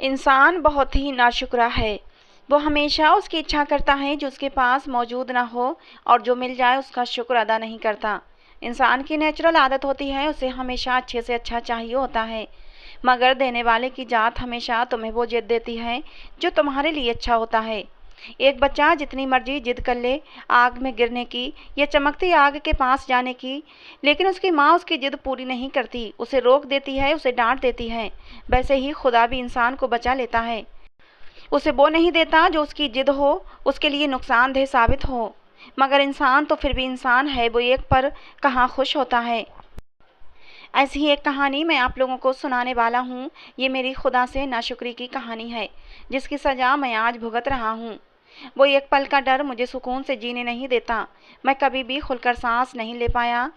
इंसान बहुत ही नाशुक्रा है। वो हमेशा उसकी इच्छा करता है जो उसके पास मौजूद ना हो, और जो मिल जाए उसका शुक्र अदा नहीं करता। इंसान की नेचुरल आदत होती है, उसे हमेशा अच्छे से अच्छा चाहिए होता है, मगर देने वाले की जात हमेशा तुम्हें वो जिद देती है जो तुम्हारे लिए अच्छा होता है। एक बच्चा जितनी मर्जी जिद कर ले आग में गिरने की या चमकती आग के पास जाने की, लेकिन उसकी माँ उसकी जिद पूरी नहीं करती, उसे रोक देती है, उसे डांट देती है। वैसे ही खुदा भी इंसान को बचा लेता है, उसे वो नहीं देता जो उसकी जिद हो, उसके लिए नुकसानदेह साबित हो। मगर इंसान तो फिर भी इंसान है, वो एक पर कहाँ खुश होता है। ऐसी ही एक कहानी मैं आप लोगों को सुनाने वाला हूँ। ये मेरी खुदा से नाशुक्री की कहानी है, जिसकी सज़ा मैं आज भुगत रहा हूँ। वो एक पल का डर मुझे सुकून से जीने नहीं देता। मैं कभी भी खुलकर सांस नहीं ले पाया।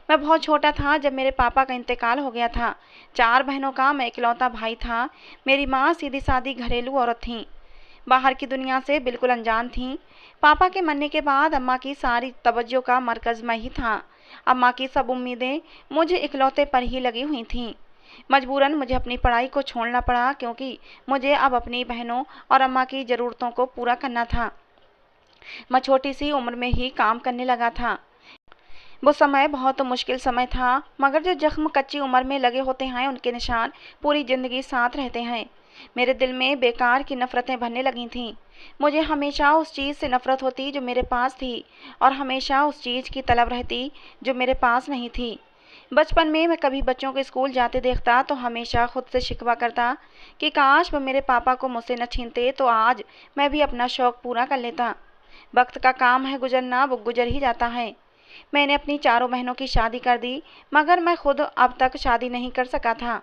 मैं बहुत छोटा था जब मेरे पापा का इंतकाल हो गया था। 4 बहनों का मैं इकलौता भाई था। मेरी माँ सीधी सादी घरेलू औरत थीं, बाहर की दुनिया से बिल्कुल अनजान थीं। पापा के मरने के बाद अम्मा की सारी तवज्जो का मरकज़ मैं ही था। अम्मा की सब उम्मीदें मुझे इकलौते पर ही लगी हुई थीं। मजबूरन मुझे अपनी पढ़ाई को छोड़ना पड़ा, क्योंकि मुझे अब अपनी बहनों और अम्मा की ज़रूरतों को पूरा करना था। मैं छोटी सी उम्र में ही काम करने लगा था। वो समय बहुत मुश्किल समय था, मगर जो जख्म कच्ची उम्र में लगे होते हैं उनके निशान पूरी ज़िंदगी साथ रहते हैं। मेरे दिल में बेकार की नफ़रतें भरने लगी थीं। मुझे हमेशा उस चीज़ से नफ़रत होती जो मेरे पास थी, और हमेशा उस चीज़ की तलब रहती जो मेरे पास नहीं थी। बचपन में मैं कभी बच्चों को स्कूल जाते देखता तो हमेशा खुद से शिकवा करता कि काश वो मेरे पापा को मुझसे न छीनते, तो आज मैं भी अपना शौक़ पूरा कर लेता। वक्त का काम है गुजरना, वो गुजर ही जाता है। मैंने अपनी 4 बहनों की शादी कर दी, मगर मैं खुद अब तक शादी नहीं कर सका था।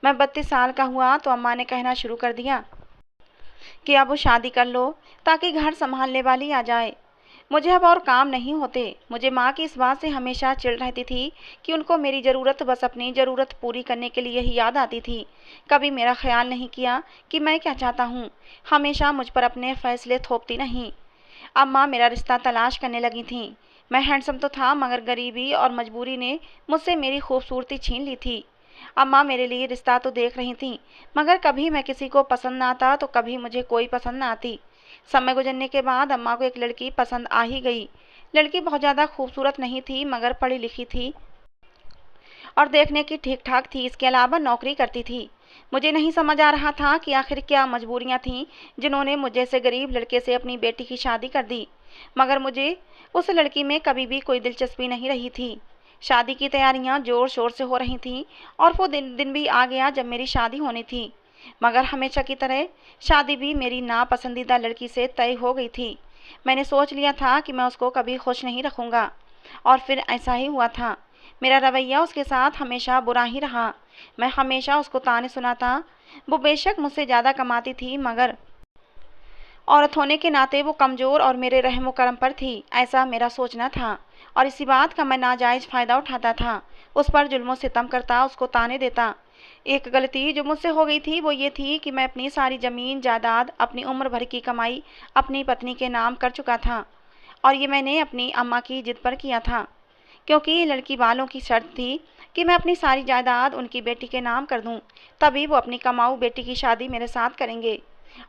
मैं 32 साल का हुआ तो अम्मा ने कहना शुरू कर दिया कि अब वो शादी कर लो, ताकि घर संभालने वाली आ जाए। मुझे अब और काम नहीं होते। मुझे माँ की इस बात से हमेशा चिढ़ रहती थी कि उनको मेरी ज़रूरत बस अपनी ज़रूरत पूरी करने के लिए ही याद आती थी। कभी मेरा ख्याल नहीं किया कि मैं क्या चाहता हूँ। हमेशा मुझ पर अपने फ़ैसले थोपती नहीं। अब माँ मेरा रिश्ता तलाश करने लगी थीं। मैं हैंडसम तो था, मगर गरीबी और मजबूरी ने मुझसे मेरी खूबसूरती छीन ली थी। अम्मा मेरे लिए रिश्ता तो देख रही थीं, मगर कभी मैं किसी को पसंद ना आता तो कभी मुझे कोई पसंद ना आती। समय गुजरने के बाद अम्मा को एक लड़की पसंद आ ही गई। लड़की बहुत ज़्यादा खूबसूरत नहीं थी, मगर पढ़ी लिखी थी और देखने की ठीक ठाक थी। इसके अलावा नौकरी करती थी। मुझे नहीं समझ आ रहा था कि आखिर क्या मजबूरियां थीं जिन्होंने मुझे से गरीब लड़के से अपनी बेटी की शादी कर दी। मगर मुझे उस लड़की में कभी भी कोई दिलचस्पी नहीं रही थी। शादी की तैयारियां जोर शोर से हो रही थीं, और वो दिन भी आ गया जब मेरी शादी होनी थी। मगर हमेशा की तरह शादी भी मेरी नापसंदीदा लड़की से तय हो गई थी। मैंने सोच लिया था कि मैं उसको कभी खुश नहीं रखूँगा, और फिर ऐसा ही हुआ था। मेरा रवैया उसके साथ हमेशा बुरा ही रहा। मैं हमेशा उसको ताने सुनाता। वो बेशक मुझसे ज़्यादा कमाती थी, मगर औरत होने के नाते वो कमज़ोर और मेरे रहम करम पर थी, ऐसा मेरा सोचना था। और इसी बात का मैं नाजायज़ फ़ायदा उठाता था। उस पर जुल्म सितम करता, उसको ताने देता। एक गलती जो मुझसे हो गई थी वो ये थी कि मैं अपनी सारी ज़मीन जायदाद, अपनी उम्र भर की कमाई अपनी पत्नी के नाम कर चुका था, और ये मैंने अपनी अम्मा की जिद पर किया था, क्योंकि लड़की वालों की शर्त थी कि मैं अपनी सारी जायदाद उनकी बेटी के नाम कर दूं, तभी वो अपनी कमाऊ बेटी की शादी मेरे साथ करेंगे।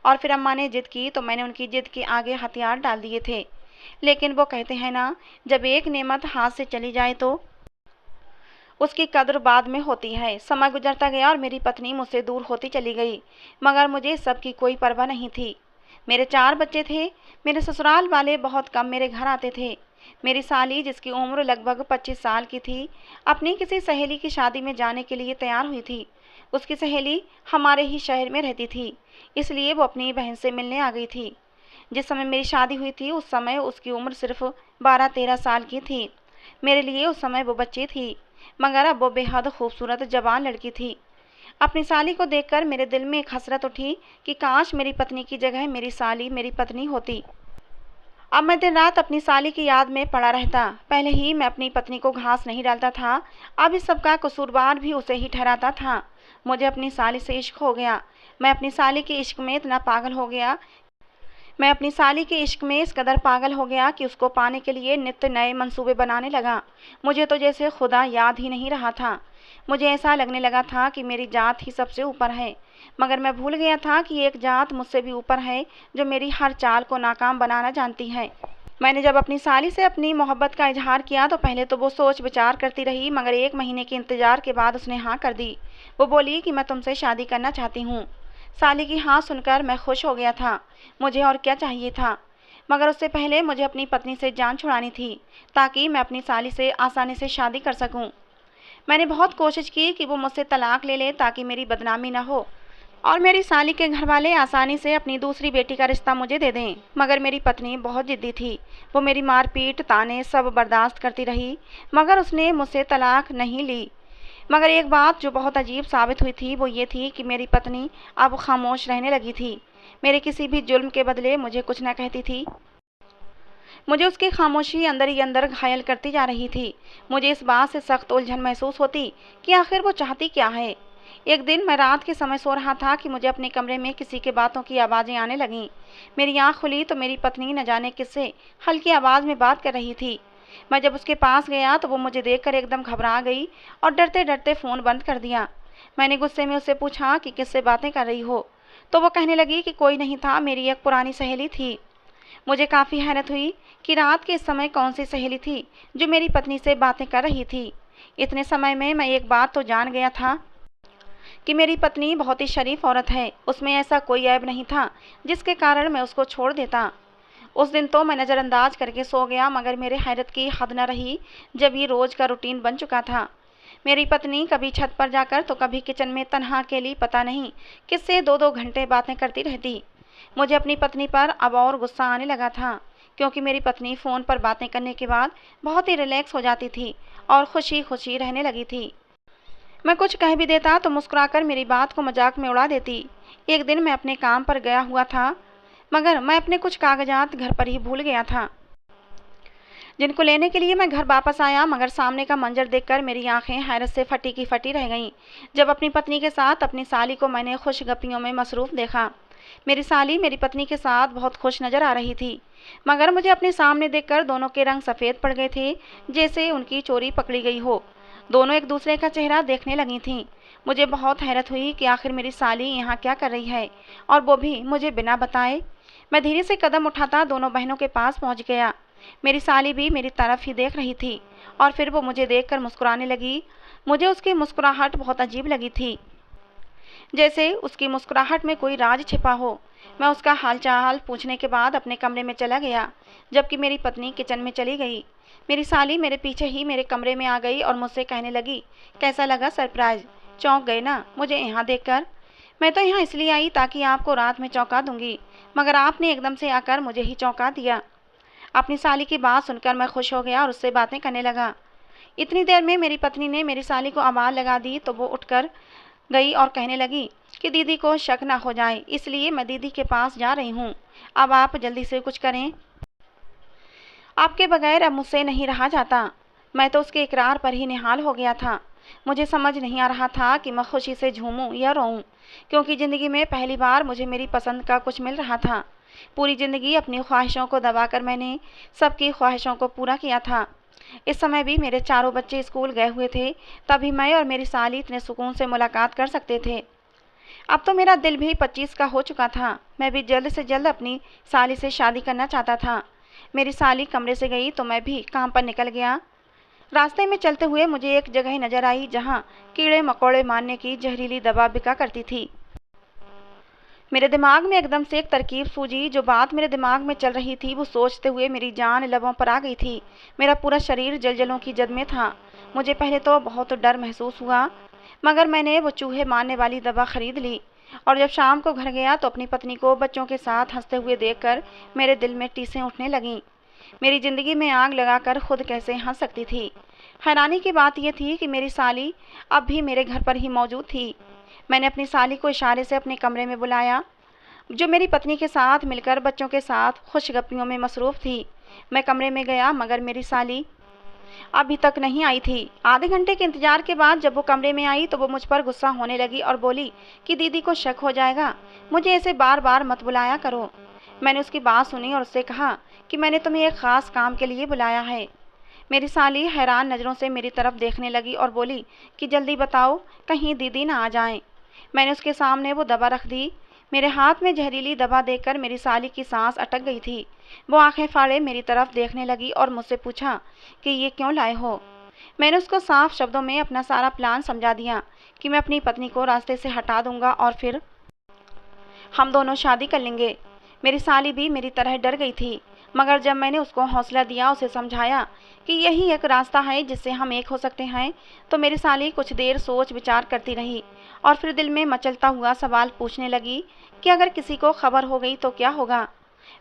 और फिर अम्मा ने जिद की तो मैंने उनकी जिद के आगे हथियार डाल दिए थे। लेकिन वो कहते हैं ना, जब एक नेमत हाथ से चली जाए तो उसकी कद्र बाद में होती है। समय गुजरता गया और मेरी पत्नी मुझसे दूर होती चली गई, मगर मुझे सबकी कोई परवाह नहीं थी। मेरे 4 बच्चे थे। मेरे ससुराल वाले बहुत कम मेरे घर आते थे। मेरी साली, जिसकी उम्र लगभग 25 साल की थी, अपनी किसी सहेली की शादी में जाने के लिए तैयार हुई थी। उसकी सहेली हमारे ही शहर में रहती थी, इसलिए वो अपनी बहन से मिलने आ गई थी। जिस समय मेरी शादी हुई थी उस समय उसकी उम्र सिर्फ 12-13 साल की थी। मेरे लिए उस समय वो बच्ची थी, मगर अब वो बेहद खूबसूरत जवान लड़की थी। अपनी साली को देखकर मेरे दिल में एक हसरत उठी कि काश मेरी पत्नी की जगह मेरी साली मेरी पत्नी होती। अब मैं दिन रात अपनी साली की याद में पड़ा रहता। पहले ही मैं अपनी पत्नी को घास नहीं डालता था, अब इस सब का कसूरवार भी उसे ही ठहराता था। मुझे अपनी साली से इश्क हो गया। मैं अपनी साली के इश्क में इतना पागल हो गया मैं अपनी साली के इश्क में इस कदर पागल हो गया कि उसको पाने के लिए नित्य नए मंसूबे बनाने लगा। मुझे तो जैसे खुदा याद ही नहीं रहा था। मुझे ऐसा लगने लगा था कि मेरी जात ही सबसे ऊपर है, मगर मैं भूल गया था कि एक जात मुझसे भी ऊपर है जो मेरी हर चाल को नाकाम बनाना जानती है। मैंने जब अपनी साली से अपनी मोहब्बत का इजहार किया तो पहले तो वो सोच विचार करती रही, मगर 1 महीने के इंतजार के बाद उसने हाँ कर दी। वो बोली कि मैं तुमसे शादी करना चाहती हूँ। साली की हाँ सुनकर मैं खुश हो गया था। मुझे और क्या चाहिए था, मगर उससे पहले मुझे अपनी पत्नी से जान छुड़ानी थी ताकि मैं अपनी साली से आसानी से शादी कर सकूं। मैंने बहुत कोशिश की कि वो मुझसे तलाक ले ले ताकि मेरी बदनामी न हो और मेरी साली के घर वाले आसानी से अपनी दूसरी बेटी का रिश्ता मुझे दे दें, मगर मेरी पत्नी बहुत ज़िद्दी थी। वो मेरी मारपीट ताने सब बर्दाश्त करती रही, मगर उसने मुझसे तलाक नहीं ली। मगर एक बात जो बहुत अजीब साबित हुई थी वो ये थी कि मेरी पत्नी अब खामोश रहने लगी थी। मेरे किसी भी जुल्म के बदले मुझे कुछ न कहती थी। मुझे उसकी खामोशी अंदर ही अंदर घायल करती जा रही थी। मुझे इस बात से सख्त उलझन महसूस होती कि आखिर वो चाहती क्या है। एक दिन मैं रात के समय सो रहा था कि मुझे अपने कमरे में किसी के बातों की आवाज़ें आने लगीं। मेरी आँख खुली तो मेरी पत्नी न जाने किससे हल्की आवाज़ में बात कर रही थी। मैं जब उसके पास गया तो वो मुझे देखकर एकदम घबरा गई और डरते डरते फ़ोन बंद कर दिया। मैंने गुस्से में उससे पूछा कि किससे बातें कर रही हो, तो वो कहने लगी कि कोई नहीं था, मेरी एक पुरानी सहेली थी। मुझे काफ़ी हैरत हुई कि रात के इस समय कौन सी सहेली थी जो मेरी पत्नी से बातें कर रही थी। इतने समय में मैं एक बात तो जान गया था कि मेरी पत्नी बहुत ही शरीफ औरत है। उसमें ऐसा कोई ऐब नहीं था जिसके कारण मैं उसको छोड़ देता। उस दिन तो मैं नज़रअंदाज करके सो गया, मगर मेरे हैरत की हद न रही जब ये रोज़ का रूटीन बन चुका था। मेरी पत्नी कभी छत पर जाकर तो कभी किचन में तन्हा अकेली पता नहीं किससे 2-2 घंटे बातें करती रहती। मुझे अपनी पत्नी पर अब और गुस्सा आने लगा था, क्योंकि मेरी पत्नी फ़ोन पर बातें करने के बाद बहुत ही रिलैक्स हो जाती थी और खुशी खुशी रहने लगी थी। मैं कुछ कह भी देता तो मुस्कुराकर मेरी बात को मजाक में उड़ा देती। एक दिन मैं अपने काम पर गया हुआ था, मगर मैं अपने कुछ कागजात घर पर ही भूल गया था, जिनको लेने के लिए मैं घर वापस आया, मगर सामने का मंजर देखकर मेरी आंखें हैरत से फटी की फटी रह गईं। जब अपनी पत्नी के साथ अपनी साली को मैंने खुशगपियों में मसरूफ़ देखा। मेरी साली मेरी पत्नी के साथ बहुत खुश नज़र आ रही थी, मगर मुझे अपने सामने देखकर दोनों के रंग सफ़ेद पड़ गए थे, जैसे उनकी चोरी पकड़ी गई हो। दोनों एक दूसरे का चेहरा देखने लगी थीं। मुझे बहुत हैरत हुई कि आखिर मेरी साली यहाँ क्या कर रही है, और वो भी मुझे बिना बताए। मैं धीरे से कदम उठाता दोनों बहनों के पास पहुँच गया। मेरी साली भी मेरी तरफ ही देख रही थी और फिर वो मुझे देखकर मुस्कुराने लगी। मुझे उसकी मुस्कुराहट बहुत अजीब लगी थी, जैसे उसकी मुस्कुराहट में कोई राज छिपा हो। मैं उसका हालचाल पूछने के बाद अपने कमरे में चला गया, जबकि मेरी पत्नी किचन में चली गई। मेरी साली मेरे पीछे ही मेरे कमरे में आ गई और मुझसे कहने लगी, कैसा लगा सरप्राइज़? चौंक गए ना मुझे यहाँ देखकर? मैं तो यहाँ इसलिए आई ताकि आपको रात में चौंका दूंगी, मगर आपने एकदम से आकर मुझे ही चौंका दिया। अपनी साली की बात सुनकर मैं खुश हो गया और उससे बातें करने लगा। इतनी देर में मेरी पत्नी ने मेरी साली को आवाज़ लगा दी तो वो उठकर गई और कहने लगी कि दीदी को शक ना हो जाए, इसलिए मैं दीदी के पास जा रही हूँ। अब आप जल्दी से कुछ करें, आपके बगैर अब मुझसे नहीं रहा जाता। मैं तो उसके इकरार पर ही निहाल हो गया था। मुझे समझ नहीं आ रहा था कि मैं खुशी से झूमूं या रोऊं, क्योंकि ज़िंदगी में पहली बार मुझे मेरी पसंद का कुछ मिल रहा था। पूरी ज़िंदगी अपनी ख्वाहिशों को दबाकर मैंने सबकी ख्वाहिशों को पूरा किया था। इस समय भी मेरे चारों बच्चे स्कूल गए हुए थे, तभी मैं और मेरी साली इतने सुकून से मुलाकात कर सकते थे। अब तो मेरा दिल भी 25 का हो चुका था। मैं भी जल्द से जल्द अपनी साली से शादी करना चाहता था। मेरी साली कमरे से गई तो मैं भी काम पर निकल गया। रास्ते में चलते हुए मुझे एक जगह नजर आई जहाँ कीड़े मकोड़े मारने की जहरीली दवा बिका करती थी। मेरे दिमाग में एकदम से एक तरकीब सूझी। जो बात मेरे दिमाग में चल रही थी वो सोचते हुए मेरी जान लबों पर आ गई थी। मेरा पूरा शरीर जलजलों की जद में था। मुझे पहले तो बहुत डर महसूस हुआ, मगर मैंने वो चूहे मारने वाली दवा खरीद ली और जब शाम को घर गया तो अपनी पत्नी को बच्चों के साथ हंसते हुए देखकर मेरे दिल में टीसें उठने लगीं। मेरी ज़िंदगी में आग लगाकर खुद कैसे हंस सकती थी। हैरानी की बात यह थी कि मेरी साली अब भी मेरे घर पर ही मौजूद थी। मैंने अपनी साली को इशारे से अपने कमरे में बुलाया, जो मेरी पत्नी के साथ मिलकर बच्चों के साथ खुशगपियों में मसरूफ़ थी। मैं कमरे में गया, मगर मेरी साली अभी तक नहीं आई थी। आधे घंटे के इंतजार के बाद जब वो कमरे में आई तो वो मुझ पर गुस्सा होने लगी और बोली कि दीदी को शक हो जाएगा, मुझे ऐसे बार बार मत बुलाया करो। मैंने उसकी बात सुनी और उससे कहा कि मैंने तुम्हें एक ख़ास काम के लिए बुलाया है। मेरी साली हैरान नज़रों से मेरी तरफ देखने लगी और बोली कि जल्दी बताओ, कहीं दीदी ना आ जाएं। मैंने उसके सामने वो दवा रख दी। मेरे हाथ में जहरीली दवा देखकर मेरी साली की सांस अटक गई थी। वो आंखें फाड़े मेरी तरफ देखने लगी और मुझसे पूछा कि ये क्यों लाए हो। मैंने उसको साफ शब्दों में अपना सारा प्लान समझा दिया कि मैं अपनी पत्नी को रास्ते से हटा दूंगा और फिर हम दोनों शादी कर लेंगे। मेरी साली भी मेरी तरह डर गई थी, मगर जब मैंने उसको हौसला दिया, उसे समझाया कि यही एक रास्ता है जिससे हम एक हो सकते हैं, तो मेरी साली कुछ देर सोच विचार करती रही और फिर दिल में मचलता हुआ सवाल पूछने लगी कि अगर किसी को खबर हो गई तो क्या होगा।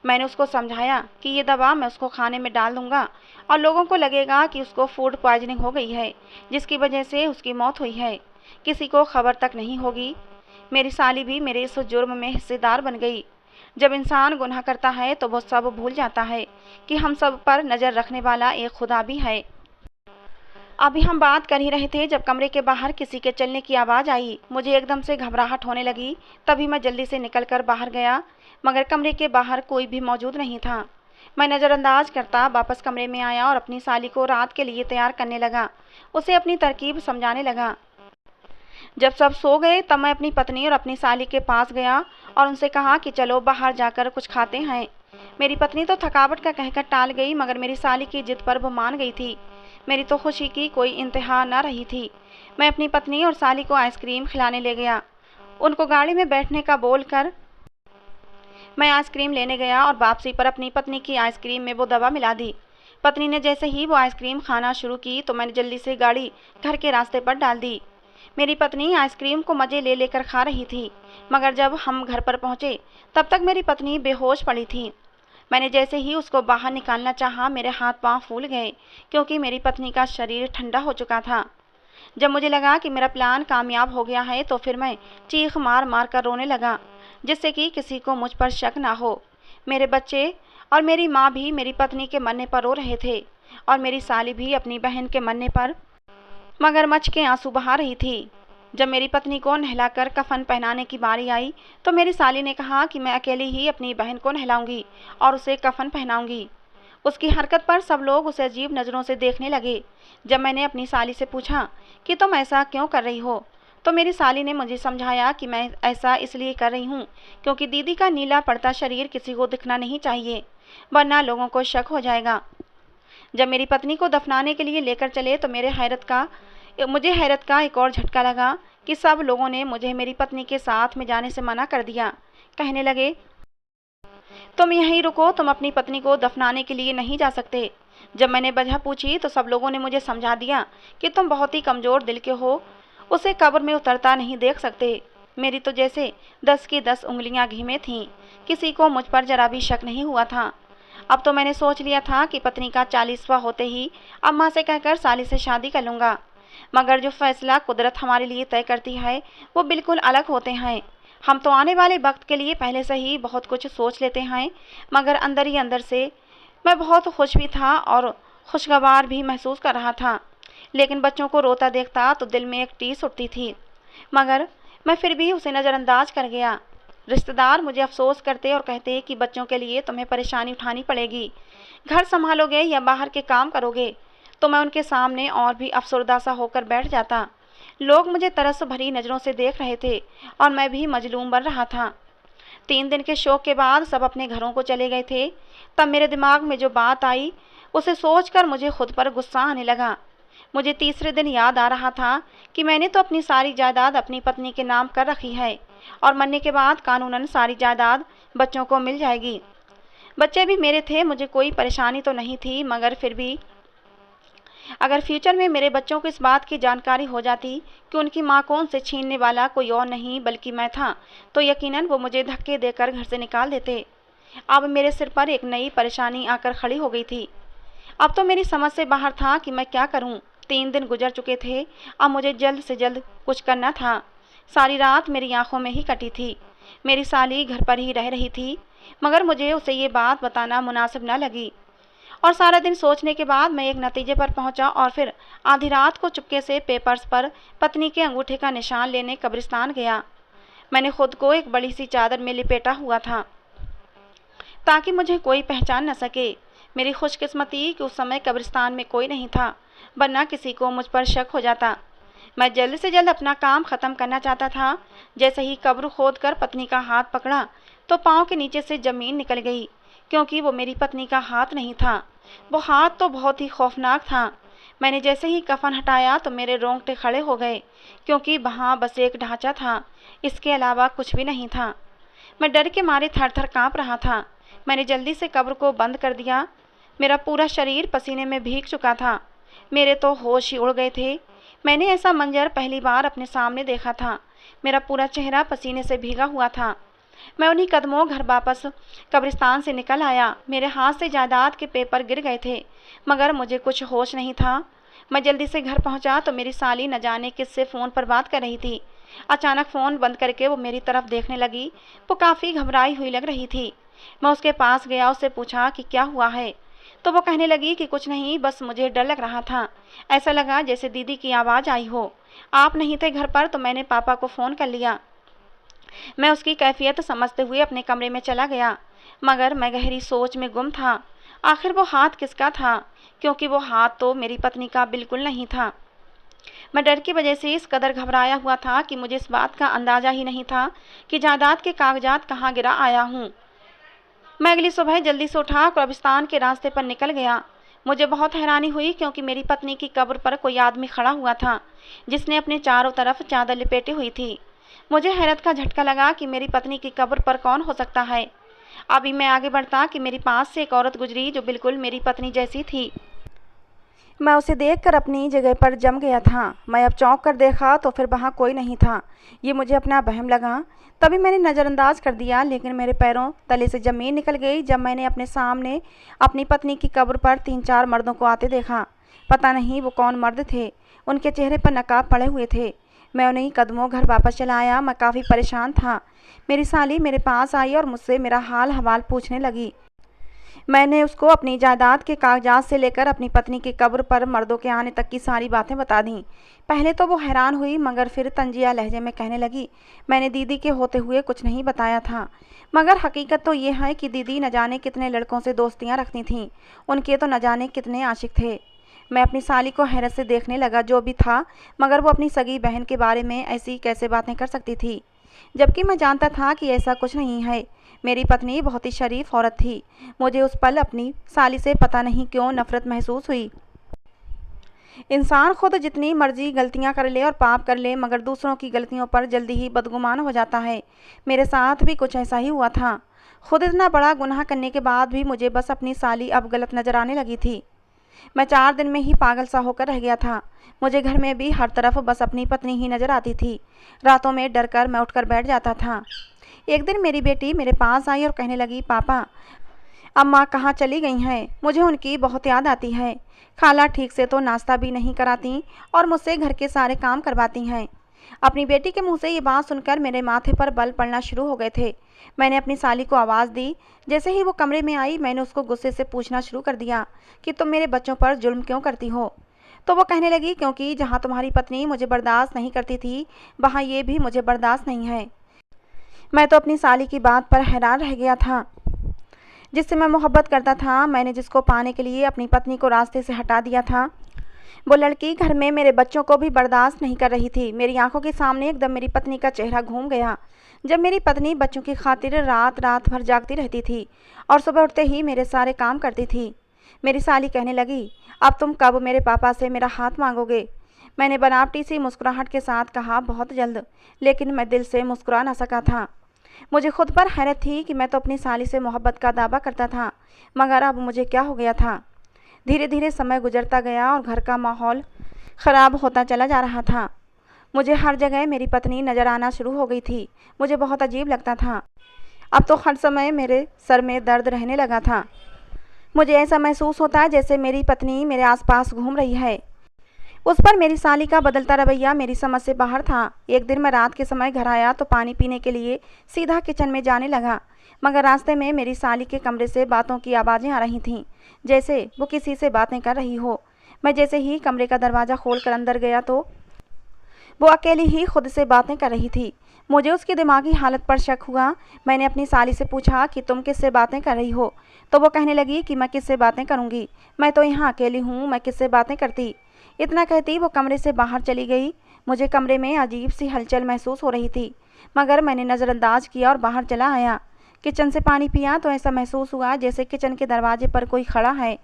मैंने उसको समझाया कि ये दवा मैं उसको खाने में डाल दूंगा और लोगों को लगेगा कि उसको फूड पॉइजनिंग हो गई है, जिसकी वजह से उसकी मौत हुई है। किसी को खबर तक नहीं होगी। मेरी साली भी मेरे इस जुर्म में हिस्सेदार बन गई। जब इंसान गुनाह करता है तो वो सब भूल जाता है कि हम सब पर नज़र रखने वाला एक खुदा भी है। अभी हम बात कर ही रहे थे जब कमरे के बाहर किसी के चलने की आवाज़ आई। मुझे एकदम से घबराहट होने लगी। तभी मैं जल्दी से निकलकर बाहर गया, मगर कमरे के बाहर कोई भी मौजूद नहीं था। मैं नज़रअंदाज करता वापस कमरे में आया और अपनी साली को रात के लिए तैयार करने लगा। उसे अपनी तरकीब समझाने लगा। जब सब सो गए तब मैं अपनी पत्नी और अपनी साली के पास गया और उनसे कहा कि चलो बाहर जाकर कुछ खाते हैं। मेरी पत्नी तो थकावट का कहकर टाल गई, मगर मेरी साली की जिद पर वो मान गई थी। मेरी तो खुशी की कोई इंतहा न रही थी। मैं अपनी पत्नी और साली को आइसक्रीम खिलाने ले गया। उनको गाड़ी में बैठने का बोलकर मैं आइसक्रीम लेने गया और वापसी पर अपनी पत्नी की आइसक्रीम में वो दवा मिला दी। पत्नी ने जैसे ही वो आइसक्रीम खाना शुरू की तो मैंने जल्दी से गाड़ी घर के रास्ते पर डाल दी। मेरी पत्नी आइसक्रीम को मज़े ले लेकर खा रही थी, मगर जब हम घर पर पहुंचे तब तक मेरी पत्नी बेहोश पड़ी थी। मैंने जैसे ही उसको बाहर निकालना चाहा, मेरे हाथ पांव फूल गए क्योंकि मेरी पत्नी का शरीर ठंडा हो चुका था। जब मुझे लगा कि मेरा प्लान कामयाब हो गया है तो फिर मैं चीख मार मार कर रोने लगा, जिससे कि किसी को मुझ पर शक ना हो। मेरे बच्चे और मेरी माँ भी मेरी पत्नी के मरने पर रो रहे थे और मेरी साली भी अपनी बहन के मरने पर मगरमच्छ के आंसू बहा रही थी। जब मेरी पत्नी को नहलाकर कफन पहनाने की बारी आई तो मेरी साली ने कहा कि मैं अकेली ही अपनी बहन को नहलाऊंगी और उसे कफन पहनाऊंगी। उसकी हरकत पर सब लोग उसे अजीब नज़रों से देखने लगे। जब मैंने अपनी साली से पूछा कि तुम ऐसा क्यों कर रही हो, तो मेरी साली ने मुझे समझाया कि मैं ऐसा इसलिए कर रही हूँ क्योंकि दीदी का नीला पड़ता शरीर किसी को दिखना नहीं चाहिए, वरना लोगों को शक हो जाएगा। जब मेरी पत्नी को दफनाने के लिए लेकर चले तो मुझे हैरत का एक और झटका लगा कि सब लोगों ने मुझे मेरी पत्नी के साथ में जाने से मना कर दिया। कहने लगे, तुम यहीं रुको, तुम अपनी पत्नी को दफनाने के लिए नहीं जा सकते। जब मैंने वजह पूछी तो सब लोगों ने मुझे समझा दिया कि तुम बहुत ही कमज़ोर दिल के हो, उसे कब्र में उतरता नहीं देख सकते। मेरी तो जैसे 10 की 10 उंगलियां घी में थीं। किसी को मुझ पर जरा भी शक नहीं हुआ था। अब तो मैंने सोच लिया था कि पत्नी का 40वां होते ही अम्मा से कहकर साली से शादी कर लूँगा, मगर जो फैसला कुदरत हमारे लिए तय करती है वो बिल्कुल अलग होते हैं। हम तो आने वाले वक्त के लिए पहले से ही बहुत कुछ सोच लेते हैं, मगर अंदर ही अंदर से मैं बहुत खुश भी था और खुशगवार भी महसूस कर रहा था। लेकिन बच्चों को रोता देखता तो दिल में एक टीस उठती थी, मगर मैं फिर भी उसे नज़रअंदाज कर गया। रिश्तेदार मुझे अफसोस करते और कहते कि बच्चों के लिए तुम्हें परेशानी उठानी पड़ेगी, घर संभालोगे या बाहर के काम करोगे, तो मैं उनके सामने और भी अफसरदा सा होकर बैठ जाता। लोग मुझे तरस भरी नज़रों से देख रहे थे और मैं भी मजलूम बन रहा था। 3 दिन के शोक के बाद सब अपने घरों को चले गए थे। तब मेरे दिमाग में जो बात आई उसे सोचकर मुझे खुद पर गुस्सा आने लगा। मुझे तीसरे दिन याद आ रहा था कि मैंने तो अपनी सारी जायदाद अपनी पत्नी के नाम कर रखी है और मरने के बाद कानूनन सारी जायदाद बच्चों को मिल जाएगी। बच्चे भी मेरे थे, मुझे कोई परेशानी तो नहीं थी, मगर फिर भी अगर फ्यूचर में मेरे बच्चों को इस बात की जानकारी हो जाती कि उनकी माँ को उनसे छीनने वाला कोई और नहीं बल्कि मैं था, तो यकीनन वो मुझे धक्के देकर घर से निकाल देते। अब मेरे सिर पर एक नई परेशानी आकर खड़ी हो गई थी। अब तो मेरी समझ से बाहर था कि मैं क्या करूं। 3 दिन गुजर चुके थे, अब मुझे जल्द से जल्द कुछ करना था। सारी रात मेरी आंखों में ही कटी थी। मेरी साली घर पर ही रह रही थी, मगर मुझे उसे ये बात बताना मुनासिब न लगी और सारा दिन सोचने के बाद मैं एक नतीजे पर पहुंचा और फिर आधी रात को चुपके से पेपर्स पर पत्नी के अंगूठे का निशान लेने कब्रिस्तान गया। मैंने खुद को एक बड़ी सी चादर में लिपेटा हुआ था ताकि मुझे कोई पहचान न सके। मेरी खुशकिस्मती कि उस समय कब्रिस्तान में कोई नहीं था, वरना किसी को मुझ पर शक हो जाता। मैं जल्द से जल्द अपना काम ख़त्म करना चाहता था। जैसे ही कब्र खोद कर पत्नी का हाथ पकड़ा तो पाँव के नीचे से ज़मीन निकल गई, क्योंकि वो मेरी पत्नी का हाथ नहीं था। वो हाथ तो बहुत ही खौफनाक था। मैंने जैसे ही कफन हटाया तो मेरे रोंगटे खड़े हो गए, क्योंकि वहाँ बस एक ढांचा था, इसके अलावा कुछ भी नहीं था। मैं डर के मारे थर थर काँप रहा था। मैंने जल्दी से कब्र को बंद कर दिया। मेरा पूरा शरीर पसीने में भीग चुका था। मेरे तो होश ही उड़ गए थे। मैंने ऐसा मंजर पहली बार अपने सामने देखा था। मेरा पूरा चेहरा पसीने से भीगा हुआ था। मैं उन्हीं कदमों घर वापस कब्रिस्तान से निकल आया। मेरे हाथ से जायदाद के पेपर गिर गए थे, मगर मुझे कुछ होश नहीं था। मैं जल्दी से घर पहुंचा तो मेरी साली न जाने किससे फ़ोन पर बात कर रही थी। अचानक फ़ोन बंद करके वो मेरी तरफ देखने लगी। वो काफ़ी घबराई हुई लग रही थी। मैं उसके पास गया, उससे पूछा कि क्या हुआ है। तो वो कहने लगी कि कुछ नहीं, बस मुझे डर लग रहा था। ऐसा लगा जैसे दीदी की आवाज़ आई हो। आप नहीं थे घर पर तो मैंने पापा को फ़ोन कर लिया। मैं उसकी कैफियत समझते हुए अपने कमरे में चला गया, मगर मैं गहरी सोच में गुम था। आखिर वो हाथ किसका था, क्योंकि वो हाथ तो मेरी पत्नी का बिल्कुल नहीं था। मैं डर की वजह से इस कदर घबराया हुआ था कि मुझे इस बात का अंदाज़ा ही नहीं था कि जायदाद के कागजात कहाँ गिरा आया हूँ। मैं अगली सुबह जल्दी से उठा कब्रिस्तान के रास्ते पर निकल गया। मुझे बहुत हैरानी हुई, क्योंकि मेरी पत्नी की कब्र पर कोई आदमी खड़ा हुआ था, जिसने अपने चारों तरफ चादर लपेटी हुई थी। मुझे हैरत का झटका लगा कि मेरी पत्नी की कब्र पर कौन हो सकता है। अभी मैं आगे बढ़ता कि मेरे पास से एक औरत गुजरी जो बिल्कुल मेरी पत्नी जैसी थी। मैं उसे देखकर अपनी जगह पर जम गया था। मैं अब चौंक कर देखा तो फिर वहाँ कोई नहीं था। ये मुझे अपना वहम लगा। तभी मैंने नज़रअंदाज कर दिया, लेकिन मेरे पैरों तले से ज़मीन निकल गई जब मैंने अपने सामने अपनी पत्नी की कब्र पर 3-4 मर्दों को आते देखा। पता नहीं वो कौन मर्द थे। उनके चेहरे पर नकाब पड़े हुए थे। मैं उन्हीं कदमों घर वापस चला आया। मैं काफ़ी परेशान था। मेरी साली मेरे पास आई और मुझसे मेरा हाल हवाल पूछने लगी। मैंने उसको अपनी जायदाद के कागजात से लेकर अपनी पत्नी की कब्र पर मर्दों के आने तक की सारी बातें बता दीं। पहले तो वो हैरान हुई, मगर फिर तंजिया लहजे में कहने लगी, मैंने दीदी के होते हुए कुछ नहीं बताया था, मगर हकीकत तो ये है कि दीदी न जाने कितने लड़कों से दोस्तियाँ रखती थीं। उनके तो न जाने कितने आशिक थे। मैं अपनी साली को हैरत से देखने लगा। जो भी था, मगर वो अपनी सगी बहन के बारे में ऐसी कैसे बातें कर सकती थी, जबकि मैं जानता था कि ऐसा कुछ नहीं है। मेरी पत्नी बहुत ही शरीफ औरत थी। मुझे उस पल अपनी साली से पता नहीं क्यों नफरत महसूस हुई। इंसान खुद जितनी मर्जी गलतियां कर ले और पाप कर ले, मगर दूसरों की गलतियों पर जल्दी ही बदगुमान हो जाता है। मेरे साथ भी कुछ ऐसा ही हुआ था। खुद इतना बड़ा गुनाह करने के बाद भी मुझे बस अपनी साली अब गलत नज़र आने लगी थी। मैं 4 दिन में ही पागल सा होकर रह गया था। मुझे घर में भी हर तरफ बस अपनी पत्नी ही नज़र आती थी। रातों में डर कर मैं उठकर बैठ जाता था। एक दिन मेरी बेटी मेरे पास आई और कहने लगी, पापा अम्मा कहाँ चली गई हैं? मुझे उनकी बहुत याद आती है। खाला ठीक से तो नाश्ता भी नहीं कराती और मुझसे घर के सारे काम करवाती हैं। अपनी बेटी के मुंह से ये बात सुनकर मेरे माथे पर बल पड़ना शुरू हो गए थे। मैंने अपनी साली को आवाज़ दी। जैसे ही वो कमरे में आई, मैंने उसको गुस्से से पूछना शुरू कर दिया कि तुम मेरे बच्चों पर जुल्म क्यों करती हो? तो वो कहने लगी, क्योंकि जहाँ तुम्हारी पत्नी मुझे बर्दाश्त नहीं करती थी, वहाँ ये भी मुझे बर्दाश्त नहीं है। मैं तो अपनी साली की बात पर हैरान रह गया था। जिससे मैं मोहब्बत करता था, मैंने जिसको पाने के लिए अपनी पत्नी को रास्ते से हटा दिया था, वो लड़की घर में मेरे बच्चों को भी बर्दाश्त नहीं कर रही थी। मेरी आंखों के सामने एकदम मेरी पत्नी का चेहरा घूम गया, जब मेरी पत्नी बच्चों की खातिर रात रात भर जागती रहती थी और सुबह उठते ही मेरे सारे काम करती थी। मेरी साली कहने लगी, अब तुम कब मेरे पापा से मेरा हाथ मांगोगे? मैंने बनावटी सी मुस्कुराहट के साथ कहा, बहुत जल्द। लेकिन मैं दिल से मुस्कुरा ना सका था। मुझे खुद पर हैरत थी कि मैं तो अपनी साली से मोहब्बत का दावा करता था, मगर अब मुझे क्या हो गया था। धीरे धीरे समय गुजरता गया और घर का माहौल ख़राब होता चला जा रहा था। मुझे हर जगह मेरी पत्नी नज़र आना शुरू हो गई थी। मुझे बहुत अजीब लगता था। अब तो हर समय मेरे सर में दर्द रहने लगा था। मुझे ऐसा महसूस होता है जैसे मेरी पत्नी मेरे आसपास घूम रही है। उस पर मेरी साली का बदलता रवैया मेरी समझ से बाहर था। एक दिन मैं रात के समय घर आया तो पानी पीने के लिए सीधा किचन में जाने लगा, मगर रास्ते में मेरी साली के कमरे से बातों की आवाज़ें आ रही थीं, जैसे वो किसी से बातें कर रही हो। मैं जैसे ही कमरे का दरवाज़ा खोल कर अंदर गया तो वो अकेली ही खुद से बातें कर रही थी। मुझे उसकी दिमागी हालत पर शक हुआ। मैंने अपनी साली से पूछा कि तुम किससे बातें कर रही हो, तो वो कहने लगी कि मैं किससे बातें करूँगी, मैं तो यहाँ अकेली हूँ, मैं किससे बातें करती। इतना कहती वो कमरे से बाहर चली गई। मुझे कमरे में अजीब सी हलचल महसूस हो रही थी, मगर मैंने नज़रअंदाज किया और बाहर चला आया। किचन से पानी पिया तो ऐसा महसूस हुआ जैसे किचन के दरवाजे पर कोई खड़ा है।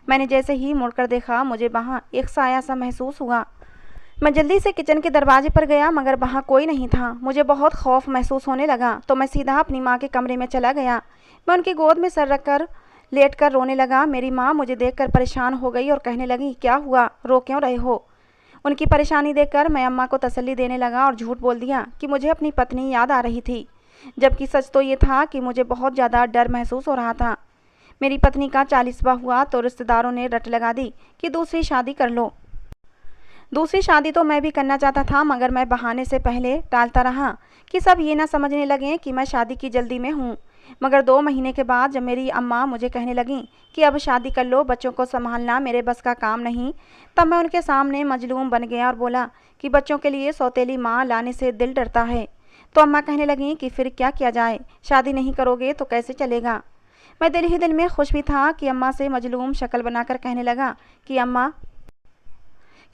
मैंने जैसे ही मुड़कर देखा, मुझे वहाँ एक साया सा महसूस हुआ। मैं जल्दी से किचन के दरवाजे पर गया, मगर वहाँ कोई नहीं था। मुझे बहुत खौफ महसूस होने लगा, तो मैं सीधा अपनी माँ के कमरे में चला गया। मैं उनकी गोद में सर रखकर लेट कर रोने लगा। मेरी माँ मुझे देखकर परेशान हो गई और कहने लगी, क्या हुआ, रो क्यों रहे हो। उनकी परेशानी देखकर मैं अम्मा को तसल्ली देने लगा और झूठ बोल दिया कि मुझे अपनी पत्नी याद आ रही थी, जबकि सच तो ये था कि मुझे बहुत ज़्यादा डर महसूस हो रहा था। मेरी पत्नी का 40वां हुआ तो रिश्तेदारों ने रट लगा दी कि दूसरी शादी कर लो। दूसरी शादी तो मैं भी करना चाहता था, मगर मैं बहाने से पहले टालता रहा कि सब ये ना समझने लगें कि मैं शादी की जल्दी में हूँ। मगर 2 महीने के बाद जब मेरी अम्मा मुझे कहने लगीं कि अब शादी कर लो, बच्चों को संभालना मेरे बस का काम नहीं, तब मैं उनके सामने मजलूम बन गया और बोला कि बच्चों के लिए सौतेली माँ लाने से दिल डरता है। तो अम्मा कहने लगीं कि फिर क्या किया जाए, शादी नहीं करोगे तो कैसे चलेगा। मैं दिल ही दिल में खुश भी था कि अम्मा से मजलूम शक्ल बनाकर कहने लगा कि अम्मा,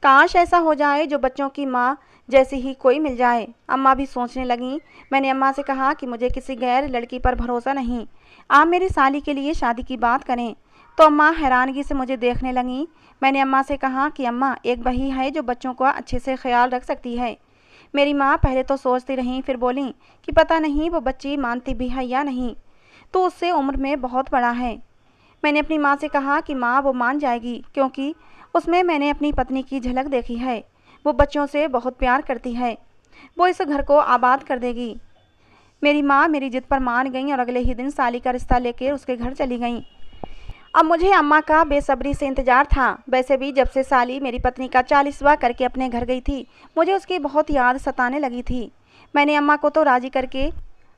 काश ऐसा हो जाए जो बच्चों की माँ जैसी ही कोई मिल जाए। अम्मा भी सोचने लगीं। मैंने अम्मा से कहा कि मुझे किसी गैर लड़की पर भरोसा नहीं, आप मेरी साली के लिए शादी की बात करें। तो अम्मा हैरानगी से मुझे देखने लगीं। मैंने अम्मा से कहा कि अम्मा, एक बही है जो बच्चों का अच्छे से ख्याल रख सकती है। मेरी माँ पहले तो सोचती रहीं, फिर बोलीं कि पता नहीं वो बच्ची मानती भी है या नहीं, तो उससे उम्र में बहुत बड़ा है। मैंने अपनी माँ से कहा कि माँ, वो मान जाएगी, क्योंकि उसमें मैंने अपनी पत्नी की झलक देखी है। वो बच्चों से बहुत प्यार करती है, वो इस घर को आबाद कर देगी। मेरी माँ मेरी जिद पर मान गई और अगले ही दिन साली का रिश्ता लेकर उसके घर चली गईं। अब मुझे अम्मा का बेसब्री से इंतजार था। वैसे भी जब से साली मेरी पत्नी का 40वां करके अपने घर गई थी, मुझे उसकी बहुत याद सताने लगी थी। मैंने अम्मा को तो राजी करके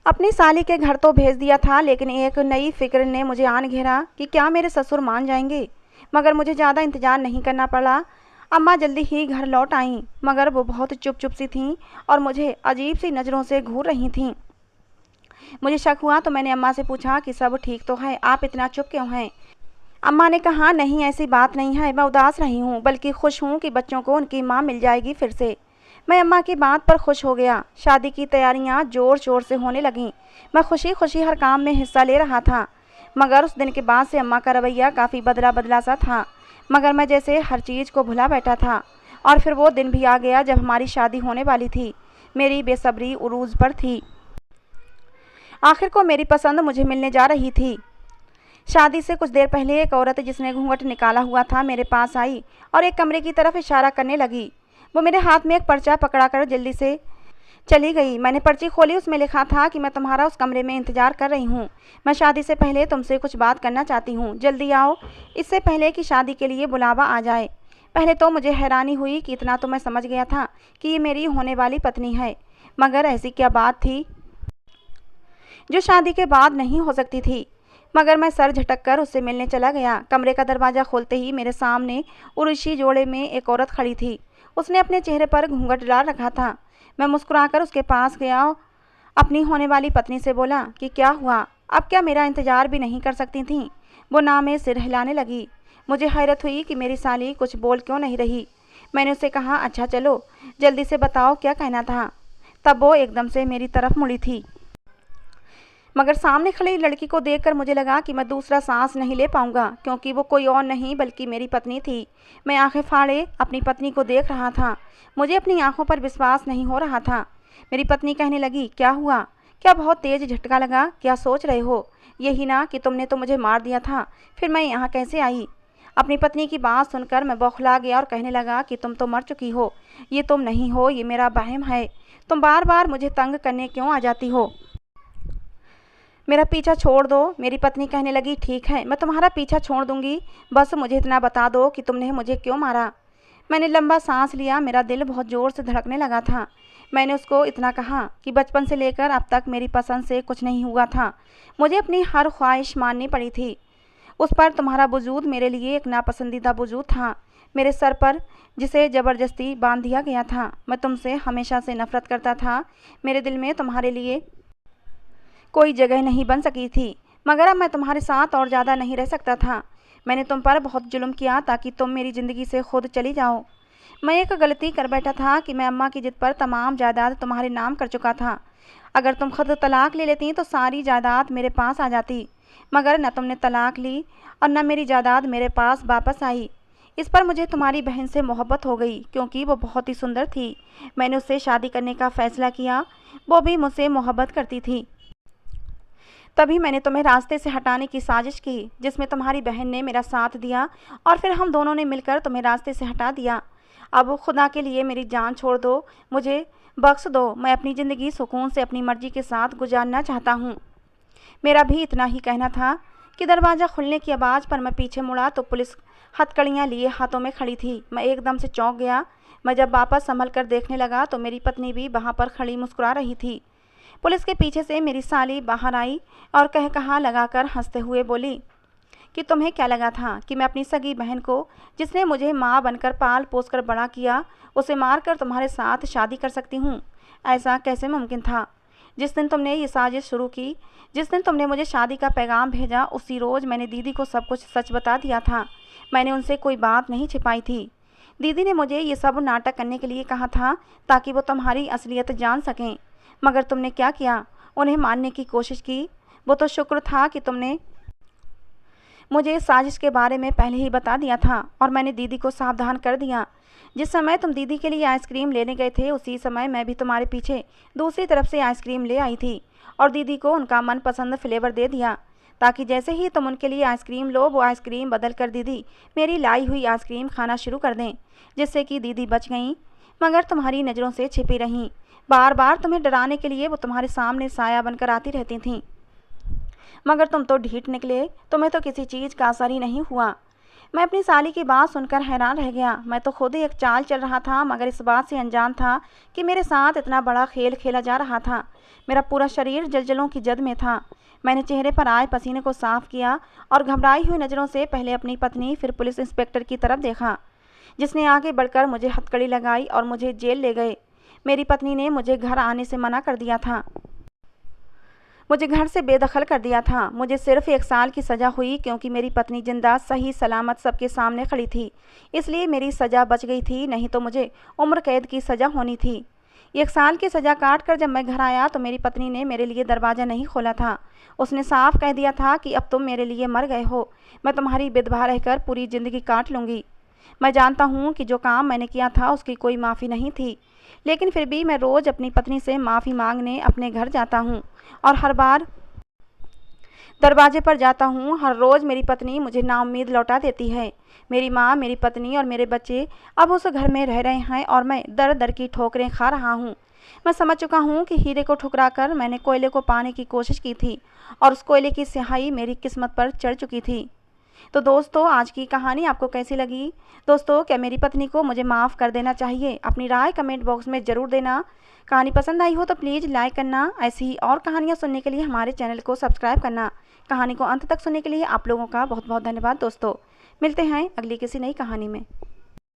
अपनी साली के घर तो भेज दिया था, लेकिन एक नई फिक्र ने मुझे आन घेरा कि क्या मेरे ससुर मान जाएंगे। मगर मुझे ज़्यादा इंतजार नहीं करना पड़ा। अम्मा जल्दी ही घर लौट आईं, मगर वो बहुत चुप चुप सी थीं और मुझे अजीब सी नज़रों से घूर रही थीं। मुझे शक हुआ तो मैंने अम्मा से पूछा कि सब ठीक तो है, आप इतना चुप क्यों हैं। अम्मा ने कहा, नहीं ऐसी बात नहीं है, मैं उदास रही हूँ, बल्कि खुश हूँ कि बच्चों को उनकी माँ मिल जाएगी फिर से। मैं अम्मा की बात पर खुश हो गया। शादी की तैयारियाँ ज़ोर शोर से होने लगीं। मैं खुशी खुशी हर काम में हिस्सा ले रहा था। मगर उस दिन के बाद से अम्मा का रवैया काफ़ी बदला बदला सा था, मगर मैं जैसे हर चीज़ को भुला बैठा था। और फिर वो दिन भी आ गया जब हमारी शादी होने वाली थी। मेरी बेसब्री उरूज पर थी। आखिर को मेरी पसंद मुझे मिलने जा रही थी। शादी से कुछ देर पहले एक औरत जिसने घूंघट निकाला हुआ था मेरे पास आई और एक कमरे की तरफ इशारा करने लगी। वो मेरे हाथ में एक पर्चा पकड़ाकर जल्दी से चली गई। मैंने पर्ची खोली, उसमें लिखा था कि मैं तुम्हारा उस कमरे में इंतजार कर रही हूँ। मैं शादी से पहले तुमसे कुछ बात करना चाहती हूँ, जल्दी आओ, इससे पहले कि शादी के लिए बुलावा आ जाए। पहले तो मुझे हैरानी हुई कि इतना तो मैं समझ गया था कि ये मेरी होने वाली पत्नी है, मगर ऐसी क्या बात थी जो शादी के बाद नहीं हो सकती थी। मगर मैं सर झटक कर उससे मिलने चला गया। कमरे का दरवाज़ा खोलते ही मेरे सामने उर्वशी जोड़े में एक औरत खड़ी थी। उसने अपने चेहरे पर घूंघट डाल रखा था। मैं मुस्कुराकर उसके पास गया, अपनी होने वाली पत्नी से बोला कि क्या हुआ, अब क्या मेरा इंतजार भी नहीं कर सकती थीं। वो ना में सिर हिलाने लगी। मुझे हैरत हुई कि मेरी साली कुछ बोल क्यों नहीं रही। मैंने उससे कहा, अच्छा चलो जल्दी से बताओ क्या कहना था। तब वो एकदम से मेरी तरफ मुड़ी थी, मगर सामने खड़ी लड़की को देखकर मुझे लगा कि मैं दूसरा सांस नहीं ले पाऊंगा, क्योंकि वो कोई और नहीं बल्कि मेरी पत्नी थी। मैं आंखें फाड़े अपनी पत्नी को देख रहा था। मुझे अपनी आंखों पर विश्वास नहीं हो रहा था। मेरी पत्नी कहने लगी, क्या हुआ, क्या बहुत तेज झटका लगा, क्या सोच रहे हो, यही ना कि तुमने तो मुझे मार दिया था, फिर मैं यहाँ कैसे आई। अपनी पत्नी की बात सुनकर मैं बौखला गया और कहने लगा कि तुम तो मर चुकी हो, ये तुम नहीं हो, ये मेरा वहम है। तुम बार बार मुझे तंग करने क्यों आ जाती हो, मेरा पीछा छोड़ दो। मेरी पत्नी कहने लगी, ठीक है, मैं तुम्हारा पीछा छोड़ दूंगी, बस मुझे इतना बता दो कि तुमने मुझे क्यों मारा। मैंने लंबा सांस लिया, मेरा दिल बहुत ज़ोर से धड़कने लगा था। मैंने उसको इतना कहा कि बचपन से लेकर अब तक मेरी पसंद से कुछ नहीं हुआ था, मुझे अपनी हर ख्वाहिश माननी पड़ी थी। उस पर तुम्हारा वजूद मेरे लिए एक नापसंदीदा वजूद था। मेरे सर पर जिसे ज़बरदस्ती बांध दिया गया था। मैं तुमसे हमेशा से नफ़रत करता था। मेरे दिल में तुम्हारे लिए कोई जगह नहीं बन सकी थी, मगर अब मैं तुम्हारे साथ और ज़्यादा नहीं रह सकता था। मैंने तुम पर बहुत जुल्म किया ताकि तुम मेरी ज़िंदगी से खुद चली जाओ। मैं एक गलती कर बैठा था कि मैं अम्मा की जिद पर तमाम जायदाद तुम्हारे नाम कर चुका था। अगर तुम खुद तलाक ले लेती तो सारी जायदाद मेरे पास आ जाती, मगर न तुमने तलाक ली और न मेरी जायदाद मेरे पास वापस आई। इस पर मुझे तुम्हारी बहन से मोहब्बत हो गई क्योंकि वो बहुत ही सुंदर थी। मैंने उससे शादी करने का फ़ैसला किया। वो भी मुझसे मोहब्बत करती थी। तभी मैंने तुम्हें रास्ते से हटाने की साजिश की, जिसमें तुम्हारी बहन ने मेरा साथ दिया और फिर हम दोनों ने मिलकर तुम्हें रास्ते से हटा दिया। अब खुदा के लिए मेरी जान छोड़ दो, मुझे बख्श दो। मैं अपनी ज़िंदगी सुकून से अपनी मर्ज़ी के साथ गुजारना चाहता हूँ। मेरा भी इतना ही कहना था कि दरवाज़ा खुलने की आवाज़ पर मैं पीछे मुड़ा तो पुलिस हथकड़ियाँ लिए हाथों में खड़ी थी। मैं एकदम से चौंक गया। मैं जब वापस संभल कर देखने लगा तो मेरी पत्नी भी वहाँ पर खड़ी मुस्कुरा रही थी। पुलिस के पीछे से मेरी साली बाहर आई और कह कहा लगाकर हंसते हुए बोली कि तुम्हें क्या लगा था कि मैं अपनी सगी बहन को, जिसने मुझे माँ बनकर पाल पोस कर बड़ा किया, उसे मारकर तुम्हारे साथ शादी कर सकती हूँ? ऐसा कैसे मुमकिन था? जिस दिन तुमने ये साजिश शुरू की, जिस दिन तुमने मुझे शादी का पैगाम भेजा, उसी रोज़ मैंने दीदी को सब कुछ सच बता दिया था। मैंने उनसे कोई बात नहीं छिपाई थी। दीदी ने मुझे ये सब नाटक करने के लिए कहा था ताकि वो तुम्हारी असलियत जान सकें, मगर तुमने क्या किया? उन्हें मारने की कोशिश की। वो तो शुक्र था कि तुमने मुझे इस साजिश के बारे में पहले ही बता दिया था और मैंने दीदी को सावधान कर दिया। जिस समय तुम दीदी के लिए आइसक्रीम लेने गए थे, उसी समय मैं भी तुम्हारे पीछे दूसरी तरफ से आइसक्रीम ले आई थी और दीदी को उनका मनपसंद फ्लेवर दे दिया, ताकि जैसे ही तुम उनके लिए आइसक्रीम लो, वो आइसक्रीम बदल कर दीदी मेरी लाई हुई आइसक्रीम खाना शुरू कर दें, जिससे कि दीदी बच गईं, मगर तुम्हारी नज़रों से छिपी रहीं। बार बार तुम्हें डराने के लिए वो तुम्हारे सामने साया बनकर आती रहती थीं, मगर तुम तो ढीठ निकले। तुम्हें तो किसी चीज़ का असर ही नहीं हुआ। मैं अपनी साली की बात सुनकर हैरान रह गया। मैं तो खुद ही एक चाल चल रहा था, मगर इस बात से अनजान था कि मेरे साथ इतना बड़ा खेल खेला जा रहा था। मेरा पूरा शरीर जलजलों की जद में था। मैंने चेहरे पर आए पसीने को साफ किया और घबराई हुई नज़रों से पहले अपनी पत्नी, फिर पुलिस इंस्पेक्टर की तरफ देखा, जिसने आगे बढ़कर मुझे हथकड़ी लगाई और मुझे जेल ले गए। मेरी पत्नी ने मुझे घर आने से मना कर दिया था, मुझे घर से बेदखल कर दिया था। मुझे सिर्फ 1 साल की सज़ा हुई क्योंकि मेरी पत्नी जिंदा सही सलामत सबके सामने खड़ी थी, इसलिए मेरी सज़ा बच गई थी, नहीं तो मुझे उम्र कैद की सज़ा होनी थी। 1 साल की सज़ा काट कर जब मैं घर आया तो मेरी पत्नी ने मेरे लिए दरवाज़ा नहीं खोला था। उसने साफ कह दिया था कि अब तुम मेरे लिए मर गए हो, मैं तुम्हारी विधवा रहकर पूरी ज़िंदगी काट लूँगी। मैं जानता हूँ कि जो काम मैंने किया था उसकी कोई माफ़ी नहीं थी, लेकिन फिर भी मैं रोज़ अपनी पत्नी से माफ़ी मांगने अपने घर जाता हूँ और हर बार दरवाजे पर जाता हूँ, हर रोज़ मेरी पत्नी मुझे नाउम्मीद लौटा देती है। मेरी माँ, मेरी पत्नी और मेरे बच्चे अब उस घर में रह रहे हैं और मैं दर दर की ठोकरें खा रहा हूँ। मैं समझ चुका हूँ कि हीरे को ठुकराकर मैंने कोयले को पाने की कोशिश की थी और उस कोयले की स्याही मेरी किस्मत पर चढ़ चुकी थी। तो दोस्तों, आज की कहानी आपको कैसी लगी? दोस्तों, क्या मेरी पत्नी को मुझे माफ़ कर देना चाहिए? अपनी राय कमेंट बॉक्स में ज़रूर देना। कहानी पसंद आई हो तो प्लीज़ लाइक करना। ऐसी ही और कहानियाँ सुनने के लिए हमारे चैनल को सब्सक्राइब करना। कहानी को अंत तक सुनने के लिए आप लोगों का बहुत बहुत धन्यवाद दोस्तों। मिलते हैं अगली किसी नई कहानी में।